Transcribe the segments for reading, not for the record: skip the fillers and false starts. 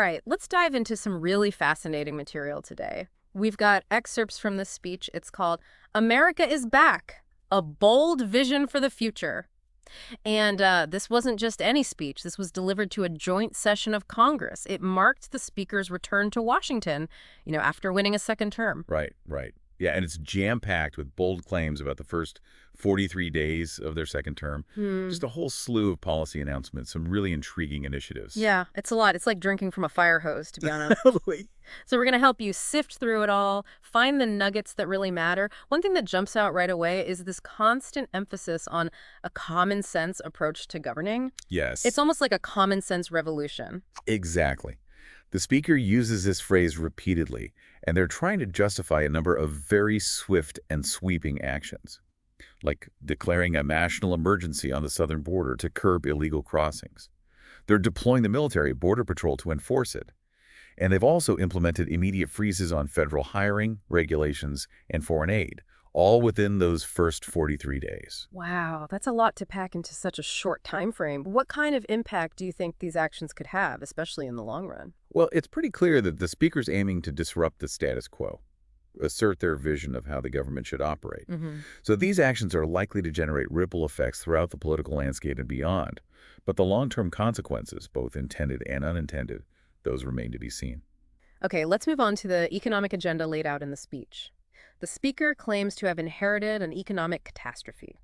right, let's dive into some really fascinating material today. We've got excerpts from this speech. It's called America is Back, a Bold Vision for the Future. And this wasn't just any speech. This was delivered to a joint session of Congress. It marked the speaker's return to Washington, after winning a second term. Right, right. Yeah, and it's jam-packed with bold claims about the first 43 days of their second term. Just a whole slew of policy announcements, some really intriguing initiatives. Yeah, it's a lot. It's like drinking from a fire hose, to be honest. Totally. So we're going to help you sift through it all, find the nuggets that really matter. One thing that jumps out right away is this constant emphasis on a common sense approach to governing. Yes. It's almost like a common sense revolution. Exactly. The speaker uses this phrase repeatedly, and they're trying to justify a number of very swift and sweeping actions, like declaring a national emergency on the southern border to curb illegal crossings. They're deploying the military border patrol to enforce it. And they've also implemented immediate freezes on federal hiring, regulations, and foreign aid, all within those first 43 days. Wow, that's a lot to pack into such a short time frame. What kind of impact do you think these actions could have, especially in the long run? Well, it's pretty clear that the speaker's aiming to disrupt the status quo, assert their vision of how the government should operate. So these actions are likely to generate ripple effects throughout the political landscape and beyond. But the long-term consequences, both intended and unintended, those remain to be seen. Okay, let's move on to the economic agenda laid out in the speech. The speaker claims to have inherited an economic catastrophe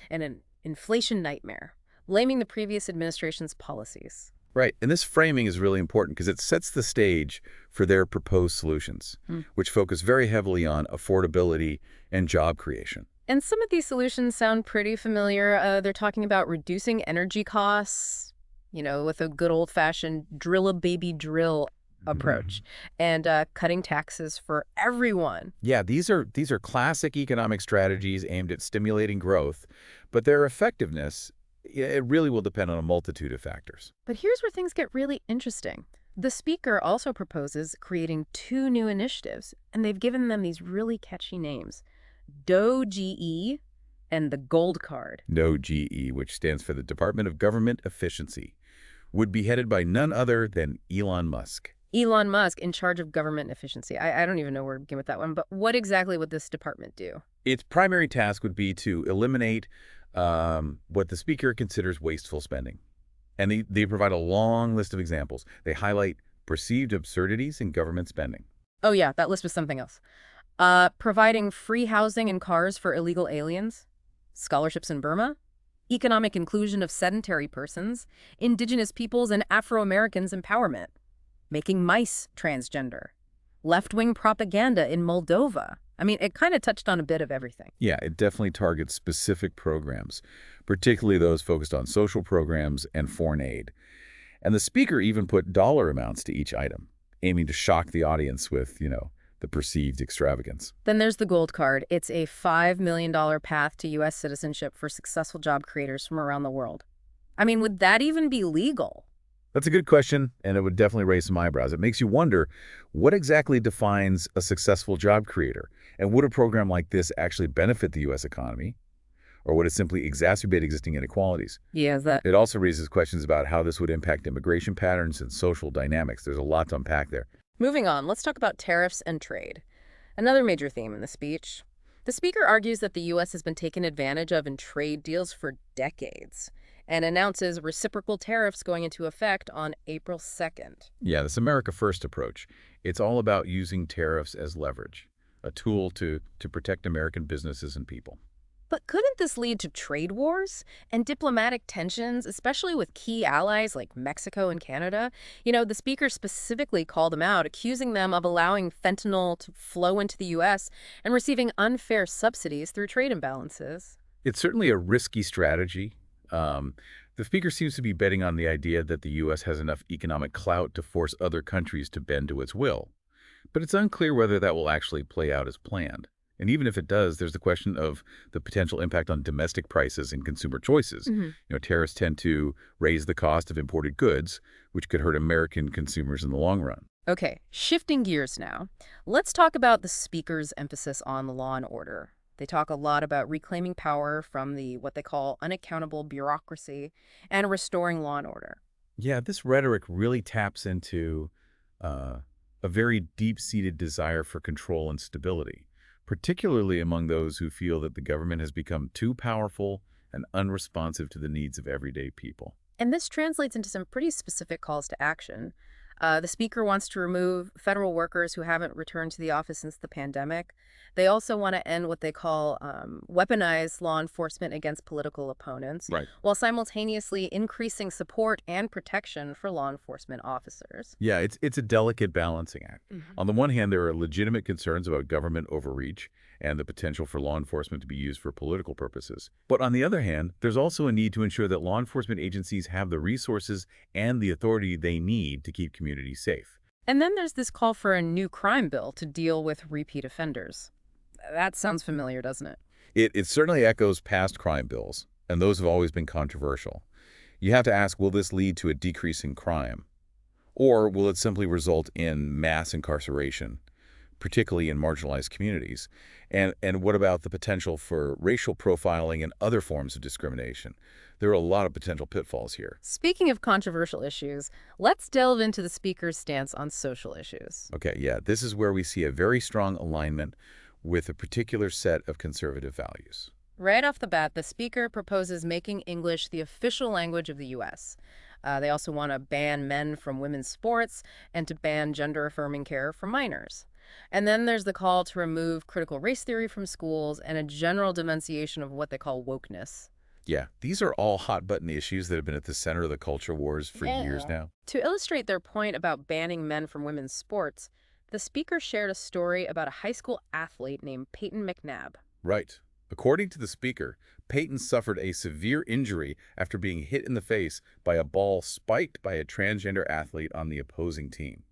and an inflation nightmare, blaming the previous administration's policies. Right, and this framing is really important because it sets the stage for their proposed solutions, which focus very heavily on affordability and job creation. And some of these solutions sound pretty familiar. They're talking about reducing energy costs, with a good old-fashioned drill-a-baby-drill approach, and cutting taxes for everyone. Yeah, these are classic economic strategies aimed at stimulating growth, but their effectiveness, it really will depend on a multitude of factors. But here's where things get really interesting. The speaker also proposes creating two new initiatives, and they've given them these really catchy names: DOGE and the Gold Card. DOGE, which stands for the Department of Government Efficiency, would be headed by none other than Elon Musk. Elon Musk in charge of government efficiency. I don't even know where to begin with that one, but what exactly would this department do? Its primary task would be to eliminate what the speaker considers wasteful spending. And they provide a long list of examples. They highlight perceived absurdities in government spending. Oh yeah, that list was something else. Providing free housing and cars for illegal aliens, scholarships in Burma, economic inclusion of sedentary persons, indigenous peoples and Afro-Americans empowerment, making mice transgender, left-wing propaganda in Moldova. I mean, it kind of touched on a bit of everything. Yeah, it definitely targets specific programs, particularly those focused on social programs and foreign aid. And the speaker even put dollar amounts to each item, aiming to shock the audience with, the perceived extravagance. Then there's the Gold Card. It's a $5 million path to U.S. citizenship for successful job creators from around the world. I mean, would that even be legal? That's a good question, and it would definitely raise some eyebrows. It makes you wonder, what exactly defines a successful job creator? And would a program like this actually benefit the U.S. economy? Or would it simply exacerbate existing inequalities? Yeah, It also raises questions about how this would impact immigration patterns and social dynamics. There's a lot to unpack there. Moving on, let's talk about tariffs and trade. Another major theme in the speech. The speaker argues that the U.S. has been taken advantage of in trade deals for decades and announces reciprocal tariffs going into effect on April 2nd. Yeah, this America First approach. It's all about using tariffs as leverage, a tool to protect American businesses and people. But couldn't this lead to trade wars and diplomatic tensions, especially with key allies like Mexico and Canada? The speaker specifically called them out, accusing them of allowing fentanyl to flow into the U.S. and receiving unfair subsidies through trade imbalances. It's certainly a risky strategy. The speaker seems to be betting on the idea that the U.S. has enough economic clout to force other countries to bend to its will. But it's unclear whether that will actually play out as planned. And even if it does, there's the question of the potential impact on domestic prices and consumer choices. Tariffs tend to raise the cost of imported goods, which could hurt American consumers in the long run. Okay, shifting gears now. Let's talk about the speaker's emphasis on the law and order. They talk a lot about reclaiming power from what they call unaccountable bureaucracy and restoring law and order. Yeah, this rhetoric really taps into uh, a very deep-seated desire for control and stability, particularly among those who feel that the government has become too powerful and unresponsive to the needs of everyday people. And this translates into some pretty specific calls to action. The speaker wants to remove federal workers who haven't returned to the office since the pandemic. They also want to end what they call weaponized law enforcement against political opponents, Right. while simultaneously increasing support and protection for law enforcement officers. Yeah, it's a delicate balancing act. Mhm. On the one hand, there are legitimate concerns about government overreach and the potential for law enforcement to be used for political purposes. But on the other hand, there's also a need to ensure that law enforcement agencies have the resources and the authority they need to keep communities safe. And then there's this call for a new crime bill to deal with repeat offenders. That sounds familiar, doesn't it? It certainly echoes past crime bills, and those have always been controversial. You have to ask, will this lead to a decrease in crime? Or will it simply result in mass incarceration, particularly in marginalized communities? And what about the potential for racial profiling and other forms of discrimination? There are a lot of potential pitfalls here. Speaking of controversial issues, let's delve into the speaker's stance on social issues. Okay, yeah, this is where we see a very strong alignment with a particular set of conservative values. Right off the bat, the speaker proposes making English the official language of the U.S. They also want to ban men from women's sports and to ban gender-affirming care for minors. And then there's the call to remove critical race theory from schools and a general denunciation of what they call wokeness. Yeah, these are all hot-button issues that have been at the center of the culture wars for years now. To illustrate their point about banning men from women's sports, the speaker shared a story about a high school athlete named Peyton McNabb. Right. According to the speaker, Peyton suffered a severe injury after being hit in the face by a ball spiked by a transgender athlete on the opposing team.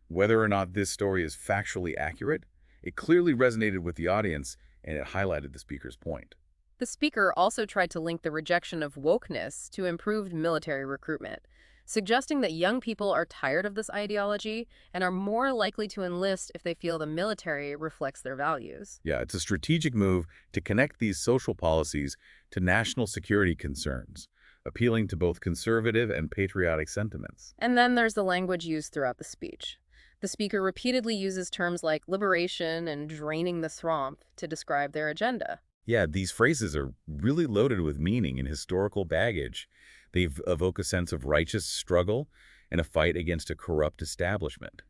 Whether or not this story is factually accurate, it clearly resonated with the audience and it highlighted the speaker's point. The speaker also tried to link the rejection of wokeness to improved military recruitment, suggesting that young people are tired of this ideology and are more likely to enlist if they feel the military reflects their values. Yeah, it's a strategic move to connect these social policies to national security concerns, appealing to both conservative and patriotic sentiments. And then there's the language used throughout the speech. The speaker repeatedly uses terms like liberation and draining the swamp to describe their agenda. Yeah, these phrases are really loaded with meaning and historical baggage. They evoke a sense of righteous struggle and a fight against a corrupt establishment,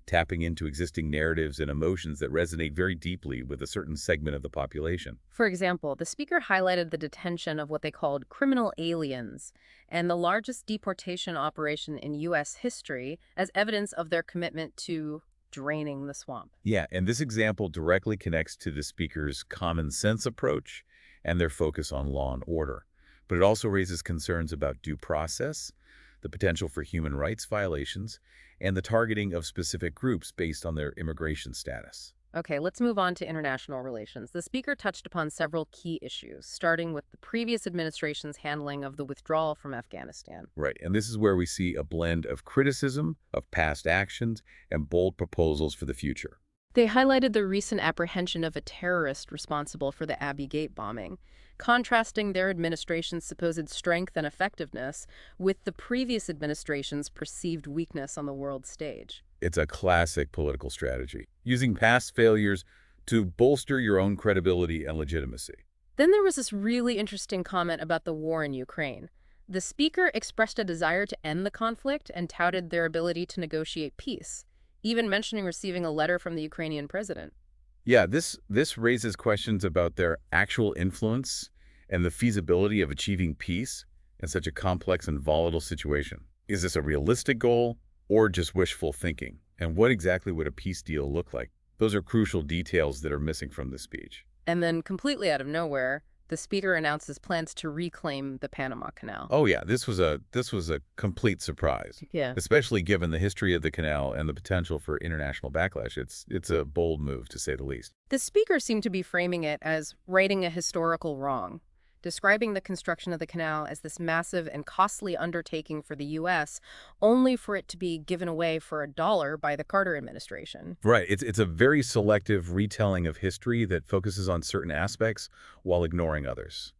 tapping into existing narratives and emotions that resonate very deeply with a certain segment of the population. For example, the speaker highlighted the detention of what they called criminal aliens and the largest deportation operation in U.S. history as evidence of their commitment to draining the swamp. Yeah, and this example directly connects to the speaker's common sense approach and their focus on law and order. But it also raises concerns about due process, the potential for human rights violations, and the targeting of specific groups based on their immigration status. Okay, let's move on to international relations. The speaker touched upon several key issues, starting with the previous administration's handling of the withdrawal from Afghanistan. Right, and this is where we see a blend of criticism of past actions and bold proposals for the future. They highlighted the recent apprehension of a terrorist responsible for the Abbey Gate bombing, contrasting their administration's supposed strength and effectiveness with the previous administration's perceived weakness on the world stage. It's a classic political strategy, using past failures to bolster your own credibility and legitimacy. Then there was this really interesting comment about the war in Ukraine. The speaker expressed a desire to end the conflict and touted their ability to negotiate peace, even mentioning receiving a letter from the Ukrainian president. Yeah, this raises questions about their actual influence and the feasibility of achieving peace in such a complex and volatile situation. Is this a realistic goal or just wishful thinking? And what exactly would a peace deal look like? Those are crucial details that are missing from this speech. And then, completely out of nowhere, the speaker announces plans to reclaim the Panama Canal. Oh yeah, this was a complete surprise, Yeah. especially given the history of the canal and the potential for international backlash. It's a bold move, to say the least. The speaker seemed to be framing it as righting a historical wrong, describing the construction of the canal as this massive and costly undertaking for the U.S., only for it to be given away for $1 by the Carter administration. Right. It's a very selective retelling of history that focuses on certain aspects while ignoring others.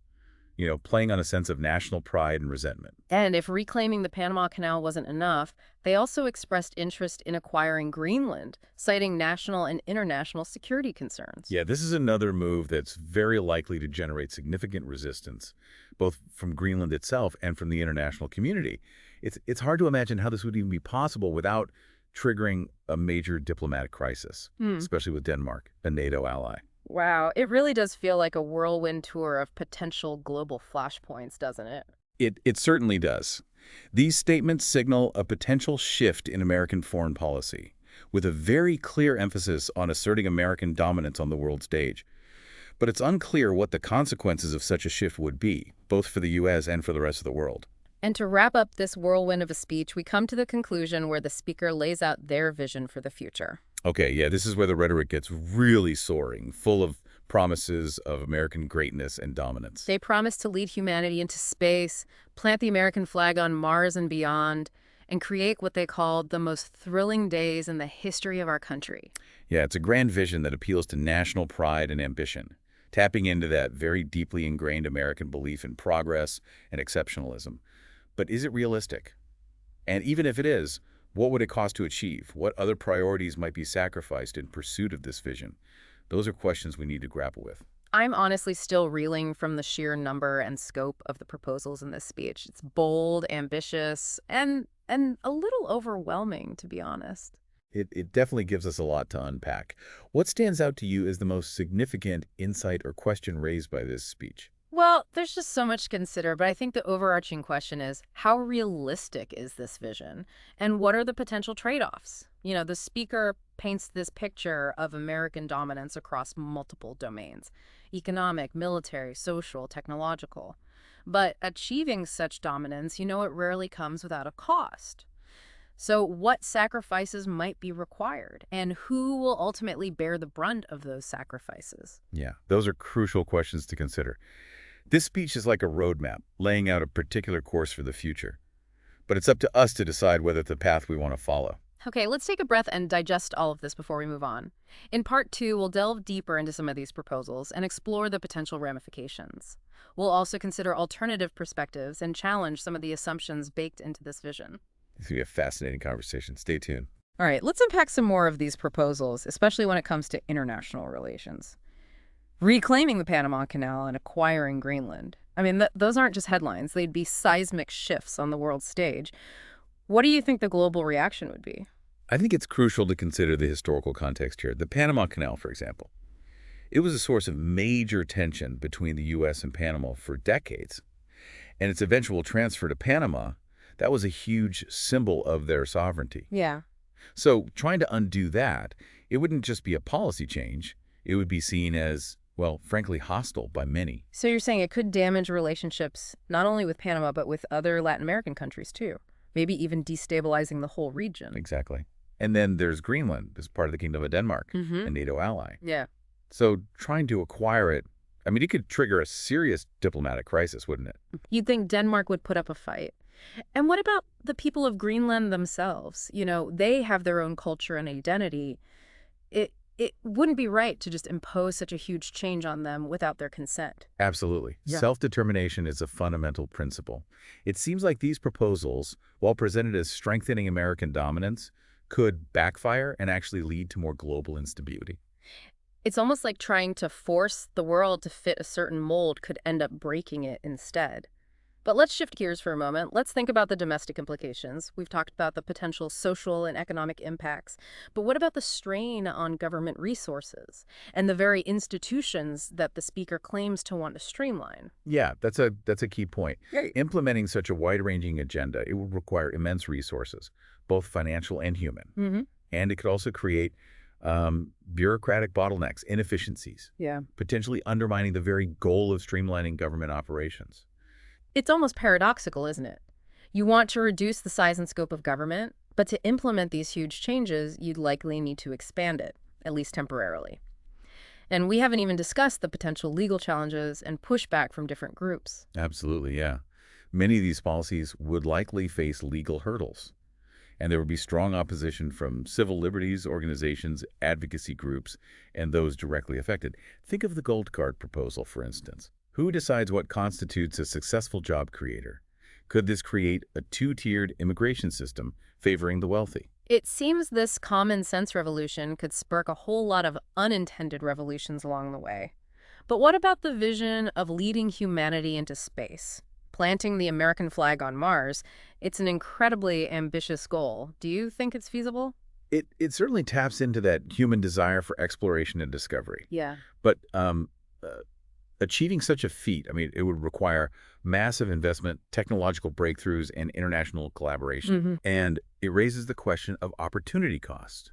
playing on a sense of national pride and resentment. And if reclaiming the Panama Canal wasn't enough, they also expressed interest in acquiring Greenland, citing national and international security concerns. Yeah, this is another move that's very likely to generate significant resistance, both from Greenland itself and from the international community. It's hard to imagine how this would even be possible without triggering a major diplomatic crisis, Hmm. especially with Denmark, a NATO ally. Wow, it really does feel like a whirlwind tour of potential global flashpoints, doesn't it? It certainly does. These statements signal a potential shift in American foreign policy, with a very clear emphasis on asserting American dominance on the world stage. But it's unclear what the consequences of such a shift would be, both for the U.S. and for the rest of the world. And to wrap up this whirlwind of a speech, we come to the conclusion where the speaker lays out their vision for the future. Okay, yeah, this is where the rhetoric gets really soaring, full of promises of American greatness and dominance. They promise to lead humanity into space, plant the American flag on Mars and beyond, and create what they called the most thrilling days in the history of our country. Yeah, it's a grand vision that appeals to national pride and ambition, tapping into that very deeply ingrained American belief in progress and exceptionalism. But is it realistic? And even if it is, what would it cost to achieve? What other priorities might be sacrificed in pursuit of this vision? Those are questions we need to grapple with. I'm honestly still reeling from the sheer number and scope of the proposals in this speech. It's bold, ambitious, and a little overwhelming, to be honest. It definitely gives us a lot to unpack. What stands out to you as the most significant insight or question raised by this speech? Well, there's just so much to consider, but I think the overarching question is, how realistic is this vision? And what are the potential trade-offs? The speaker paints this picture of American dominance across multiple domains: economic, military, social, technological. But achieving such dominance, it rarely comes without a cost. So what sacrifices might be required, and who will ultimately bear the brunt of those sacrifices? Yeah, those are crucial questions to consider. This speech is like a roadmap, laying out a particular course for the future. But it's up to us to decide whether it's the path we want to follow. Okay, let's take a breath and digest all of this before we move on. In part two, we'll delve deeper into some of these proposals and explore the potential ramifications. We'll also consider alternative perspectives and challenge some of the assumptions baked into this vision. It's going to be a fascinating conversation. Stay tuned. All right, let's unpack some more of these proposals, especially when it comes to international relations. Reclaiming the Panama Canal and acquiring Greenland. I mean, those aren't just headlines. They'd be seismic shifts on the world stage. What do you think the global reaction would be? I think it's crucial to consider the historical context here. The Panama Canal, for example. It was a source of major tension between the U.S. and Panama for decades. And its eventual transfer to Panama, that was a huge symbol of their sovereignty. Yeah. So trying to undo that, it wouldn't just be a policy change. It would be seen as, well, frankly, hostile by many. So you're saying it could damage relationships not only with Panama, but with other Latin American countries, too. Maybe even destabilizing the whole region. Exactly. And then there's Greenland as part of the Kingdom of Denmark, a NATO ally. Yeah. So trying to acquire it, I mean, it could trigger a serious diplomatic crisis, wouldn't it? You'd think Denmark would put up a fight. And what about the people of Greenland themselves? They have their own culture and identity. It wouldn't be right to just impose such a huge change on them without their consent. Absolutely. Yeah. Self-determination is a fundamental principle. It seems like these proposals, while presented as strengthening American dominance, could backfire and actually lead to more global instability. It's almost like trying to force the world to fit a certain mold could end up breaking it instead. But let's shift gears for a moment. Let's think about the domestic implications. We've talked about the potential social and economic impacts. But what about the strain on government resources and the very institutions that the speaker claims to want to streamline? Yeah, that's a key point. Implementing such a wide-ranging agenda, it would require immense resources, both financial and human. And it could also create bureaucratic bottlenecks, inefficiencies, Yeah. potentially undermining the very goal of streamlining government operations. It's almost paradoxical, isn't it? You want to reduce the size and scope of government, but to implement these huge changes, you'd likely need to expand it, at least temporarily. And we haven't even discussed the potential legal challenges and pushback from different groups. Absolutely, yeah. Many of these policies would likely face legal hurdles, and there would be strong opposition from civil liberties organizations, advocacy groups, and those directly affected. Think of the Gold Card proposal, for instance. Who decides what constitutes a successful job creator? Could this create a two-tiered immigration system favoring the wealthy? It seems this common sense revolution could spark a whole lot of unintended revolutions along the way. But what about the vision of leading humanity into space? Planting the American flag on Mars, it's an incredibly ambitious goal. Do you think it's feasible? It certainly taps into that human desire for exploration and discovery. Yeah. But uh, achieving such a feat, I mean, it would require massive investment, technological breakthroughs, and international collaboration. Hmm. And it raises the question of opportunity cost.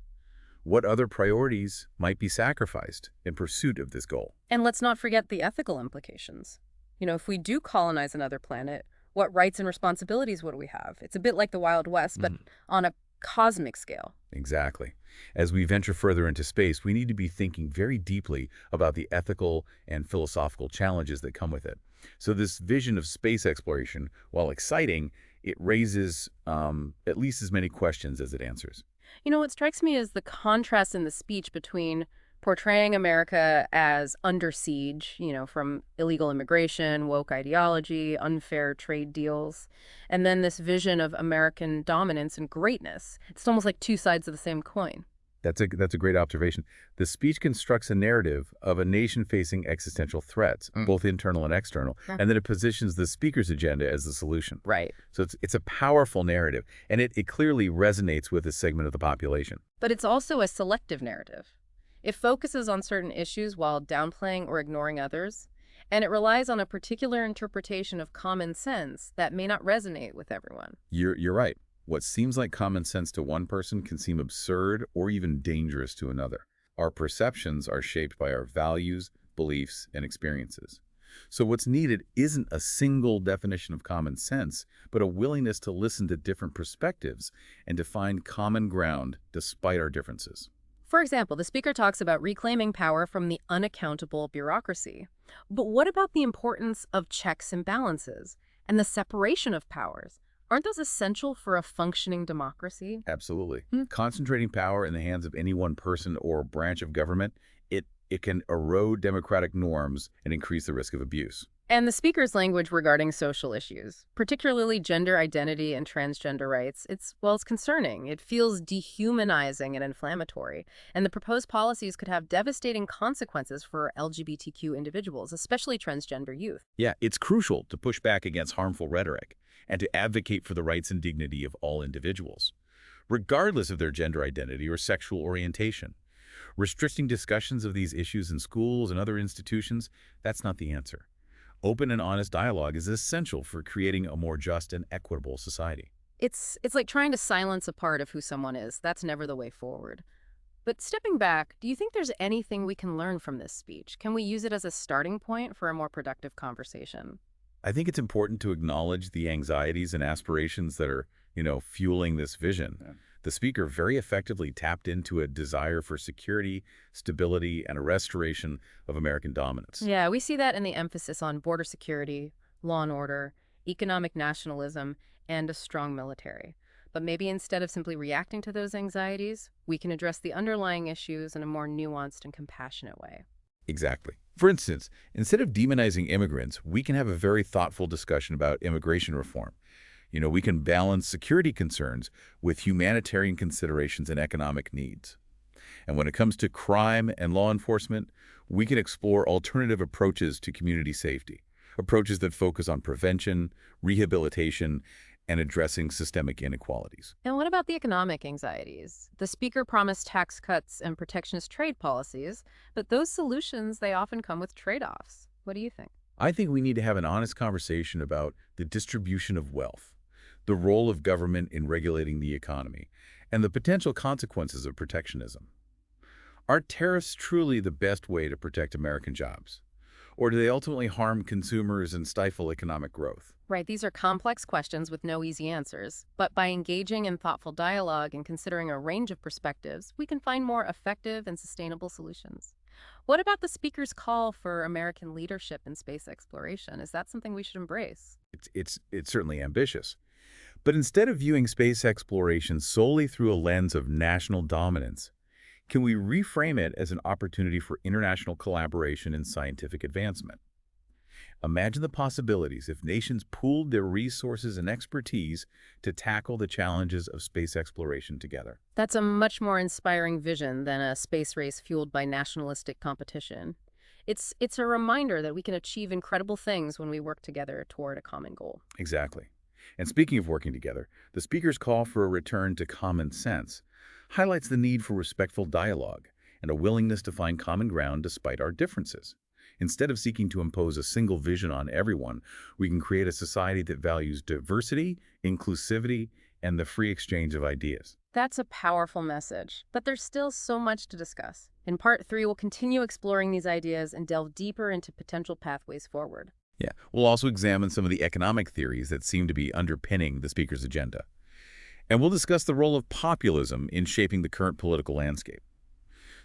What other priorities might be sacrificed in pursuit of this goal? And let's not forget the ethical implications. If we do colonize another planet, what rights and responsibilities would we have? It's a bit like the Wild West, but Mhm. on a cosmic scale. Exactly. As we venture further into space, we need to be thinking very deeply about the ethical and philosophical challenges that come with it. So this vision of space exploration, while exciting, it raises at least as many questions as it answers. What strikes me is the contrast in the speech between portraying America as under siege, from illegal immigration, woke ideology, unfair trade deals, and then this vision of American dominance and greatness. It's almost like two sides of the same coin. That's a great observation. The speech constructs a narrative of a nation facing existential threats, both internal and external, Yeah. and then it positions the speaker's agenda as the solution. Right. So it's a powerful narrative, and it clearly resonates with a segment of the population. But it's also a selective narrative. It focuses on certain issues while downplaying or ignoring others, and it relies on a particular interpretation of common sense that may not resonate with everyone. You're right. What seems like common sense to one person can seem absurd or even dangerous to another. Our perceptions are shaped by our values, beliefs, and experiences. So what's needed isn't a single definition of common sense, but a willingness to listen to different perspectives and to find common ground despite our differences. For example, the speaker talks about reclaiming power from the unaccountable bureaucracy. But what about the importance of checks and balances and the separation of powers? Aren't those essential for a functioning democracy? Absolutely. Hmm. Concentrating power in the hands of any one person or branch of government, it can erode democratic norms and increase the risk of abuse. And the speaker's language regarding social issues, particularly gender identity and transgender rights, it's concerning. It feels dehumanizing and inflammatory. And the proposed policies could have devastating consequences for LGBTQ individuals, especially transgender youth. Yeah, it's crucial to push back against harmful rhetoric and to advocate for the rights and dignity of all individuals, regardless of their gender identity or sexual orientation. Restricting discussions of these issues in schools and other institutions, that's not the answer. Open and honest dialogue is essential for creating a more just and equitable society. It's like trying to silence a part of who someone is. That's never the way forward. But stepping back, do you think there's anything we can learn from this speech? Can we use it as a starting point for a more productive conversation? I think it's important to acknowledge the anxieties and aspirations that are, fueling this vision. Yeah. The speaker very effectively tapped into a desire for security, stability, and a restoration of American dominance. Yeah, we see that in the emphasis on border security, law and order, economic nationalism, and a strong military. But maybe instead of simply reacting to those anxieties, we can address the underlying issues in a more nuanced and compassionate way. Exactly. For instance, instead of demonizing immigrants, we can have a very thoughtful discussion about immigration reform. We can balance security concerns with humanitarian considerations and economic needs. And when it comes to crime and law enforcement, we can explore alternative approaches to community safety, approaches that focus on prevention, rehabilitation, and addressing systemic inequalities. And what about the economic anxieties? The speaker promised tax cuts and protectionist trade policies, but those solutions, they often come with trade-offs. What do you think? I think we need to have an honest conversation about the distribution of wealth, the role of government in regulating the economy, and the potential consequences of protectionism. Are tariffs truly the best way to protect American jobs? Or do they ultimately harm consumers and stifle economic growth? Right, these are complex questions with no easy answers. But by engaging in thoughtful dialogue and considering a range of perspectives, we can find more effective and sustainable solutions. What about the speaker's call for American leadership in space exploration? Is that something we should embrace? It's certainly ambitious. But instead of viewing space exploration solely through a lens of national dominance, can we reframe it as an opportunity for international collaboration and scientific advancement? Imagine the possibilities if nations pooled their resources and expertise to tackle the challenges of space exploration together. That's a much more inspiring vision than a space race fueled by nationalistic competition. It's a reminder that we can achieve incredible things when we work together toward a common goal. Exactly. And speaking of working together, the speaker's call for a return to common sense highlights the need for respectful dialogue and a willingness to find common ground despite our differences. Instead of seeking to impose a single vision on everyone, we can create a society that values diversity, inclusivity, and the free exchange of ideas. That's a powerful message, but there's still so much to discuss. In part 3, we'll continue exploring these ideas and delve deeper into potential pathways forward. Yeah, we'll also examine some of the economic theories that seem to be underpinning the speaker's agenda. And we'll discuss the role of populism in shaping the current political landscape.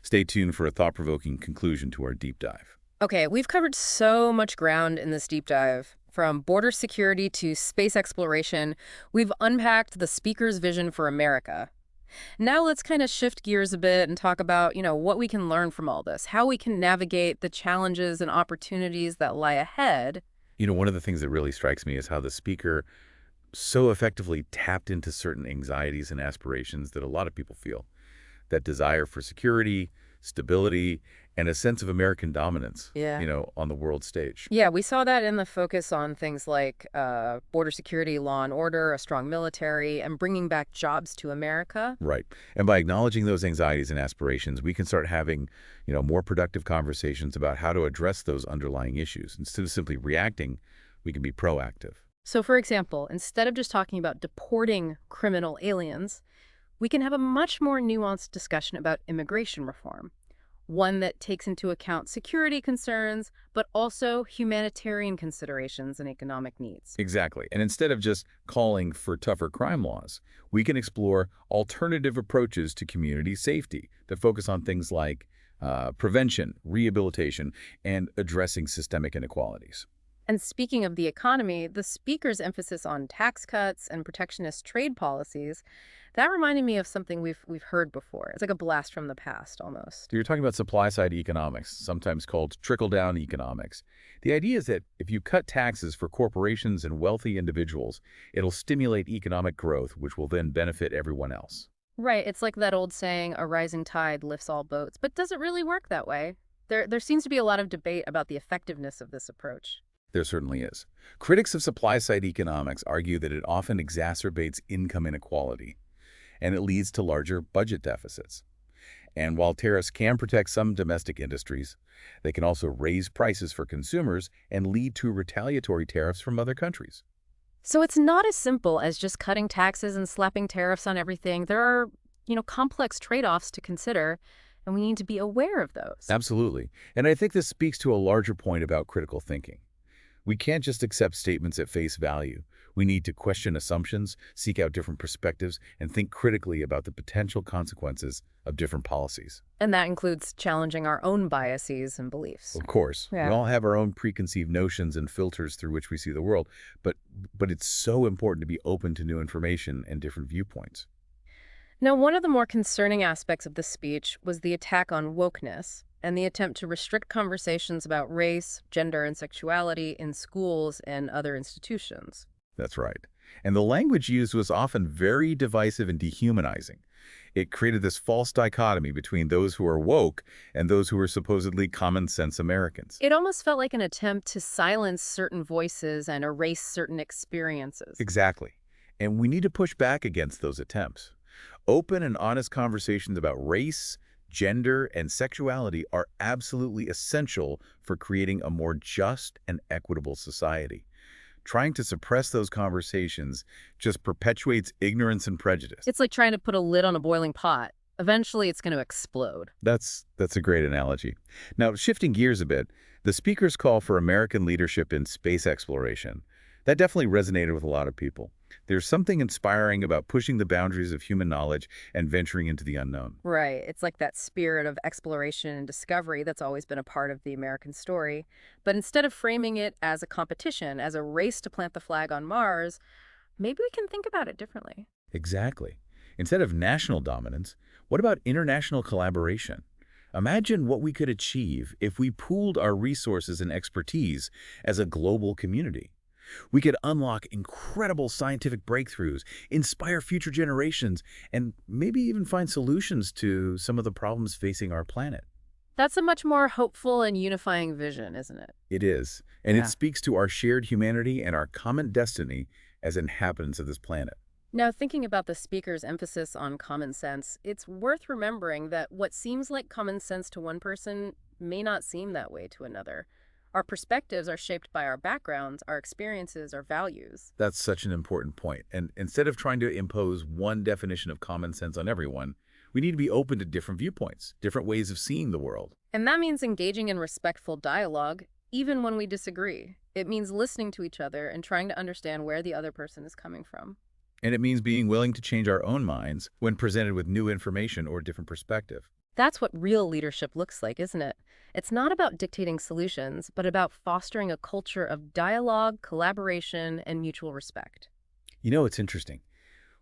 Stay tuned for a thought-provoking conclusion to our deep dive. Okay, we've covered so much ground in this deep dive. From border security to space exploration, we've unpacked the speaker's vision for America. Now let's kind of shift gears a bit and talk about, what we can learn from all this, how we can navigate the challenges and opportunities that lie ahead. One of the things that really strikes me is how the speaker so effectively tapped into certain anxieties and aspirations that a lot of people feel. That desire for security, stability, and a sense of American dominance, Yeah. on the world stage. Yeah, we saw that in the focus on things like border security, law and order, a strong military, and bringing back jobs to America. Right. And by acknowledging those anxieties and aspirations, we can start having, more productive conversations about how to address those underlying issues. Instead of simply reacting, we can be proactive. So, for example, instead of just talking about deporting criminal aliens, we can have a much more nuanced discussion about immigration reform, one that takes into account security concerns, but also humanitarian considerations and economic needs. Exactly. And instead of just calling for tougher crime laws, we can explore alternative approaches to community safety that focus on things like prevention, rehabilitation, and addressing systemic inequalities. And speaking of the economy, the speaker's emphasis on tax cuts and protectionist trade policies, that reminded me of something we've heard before. It's like a blast from the past almost. So you're talking about supply-side economics, sometimes called trickle-down economics. The idea is that if you cut taxes for corporations and wealthy individuals, it'll stimulate economic growth, which will then benefit everyone else. Right, it's like that old saying, a rising tide lifts all boats. But does it really work that way? There seems to be a lot of debate about the effectiveness of this approach. There certainly is. Critics of supply-side economics argue that it often exacerbates income inequality, and it leads to larger budget deficits. And while tariffs can protect some domestic industries, they can also raise prices for consumers and lead to retaliatory tariffs from other countries. So it's not as simple as just cutting taxes and slapping tariffs on everything. There are, complex trade-offs to consider, and we need to be aware of those. Absolutely. And I think this speaks to a larger point about critical thinking. We can't just accept statements at face value. We need to question assumptions, seek out different perspectives, and think critically about the potential consequences of different policies. And that includes challenging our own biases and beliefs. Of course, we Yeah. all have our own preconceived notions and filters through which we see the world, but it's so important to be open to new information and different viewpoints. Now, one of the more concerning aspects of the speech was the attack on wokeness and the attempt to restrict conversations about race, gender, and sexuality in schools and other institutions. That's right. And the language used was often very divisive and dehumanizing. It created this false dichotomy between those who are woke and those who are supposedly common sense Americans. It almost felt like an attempt to silence certain voices and erase certain experiences. Exactly. And we need to push back against those attempts. Open and honest conversations about race, gender, and sexuality are absolutely essential for creating a more just and equitable society. Trying to suppress those conversations just perpetuates ignorance and prejudice. It's like trying to put a lid on a boiling pot. Eventually, it's going to explode. That's a great analogy. Now, shifting gears a bit, the speaker's call for American leadership in space exploration, that definitely resonated with a lot of people. There's something inspiring about pushing the boundaries of human knowledge and venturing into the unknown. Right. It's like that spirit of exploration and discovery that's always been a part of the American story. But instead of framing it as a competition, as a race to plant the flag on Mars, maybe we can think about it differently. Exactly. Instead of national dominance, what about international collaboration? Imagine what we could achieve if we pooled our resources and expertise as a global community. We could unlock incredible scientific breakthroughs, inspire future generations, and maybe even find solutions to some of the problems facing our planet. That's a much more hopeful and unifying vision, isn't it? It is, and it Yeah. speaks to our shared humanity and our common destiny as inhabitants of this planet. Now, thinking about the speaker's emphasis on common sense, it's worth remembering that what seems like common sense to one person may not seem that way to another. Our perspectives are shaped by our backgrounds, our experiences, our values. That's such an important point. And instead of trying to impose one definition of common sense on everyone, we need to be open to different viewpoints, different ways of seeing the world. And that means engaging in respectful dialogue, even when we disagree. It means listening to each other and trying to understand where the other person is coming from. And it means being willing to change our own minds when presented with new information or different perspective. That's what real leadership looks like, isn't it? It's not about dictating solutions, but about fostering a culture of dialogue, collaboration, and mutual respect. You know, it's interesting.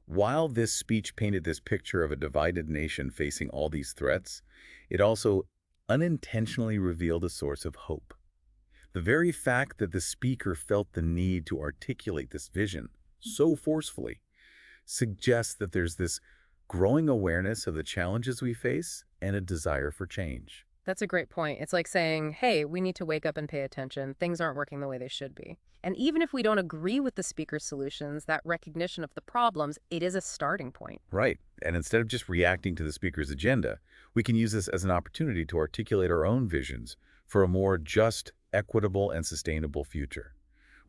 While this speech painted this picture of a divided nation facing all these threats, it also unintentionally revealed a source of hope. The very fact that the speaker felt the need to articulate this vision so forcefully suggests that there's this growing awareness of the challenges we face and a desire for change. That's a great point. It's like saying, hey, we need to wake up and pay attention. Things aren't working the way they should be. And even if we don't agree with the speaker's solutions, that recognition of the problems, it is a starting point. Right. And instead of just reacting to the speaker's agenda, we can use this as an opportunity to articulate our own visions for a more just, equitable, and sustainable future.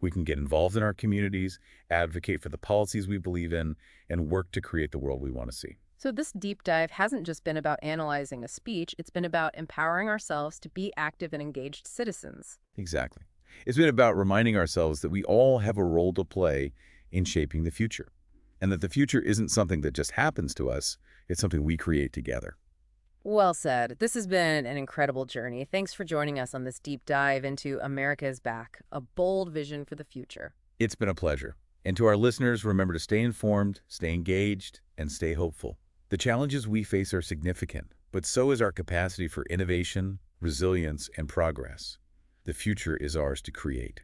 We can get involved in our communities, advocate for the policies we believe in, and work to create the world we want to see. So this deep dive hasn't just been about analyzing a speech, it's been about empowering ourselves to be active and engaged citizens. Exactly. It's been about reminding ourselves that we all have a role to play in shaping the future, and that the future isn't something that just happens to us, it's something we create together. Well said. This has been an incredible journey. Thanks for joining us on this deep dive into America is Back, a bold vision for the future. It's been a pleasure. And to our listeners, remember to stay informed, stay engaged, and stay hopeful. The challenges we face are significant, but so is our capacity for innovation, resilience, and progress. The future is ours to create.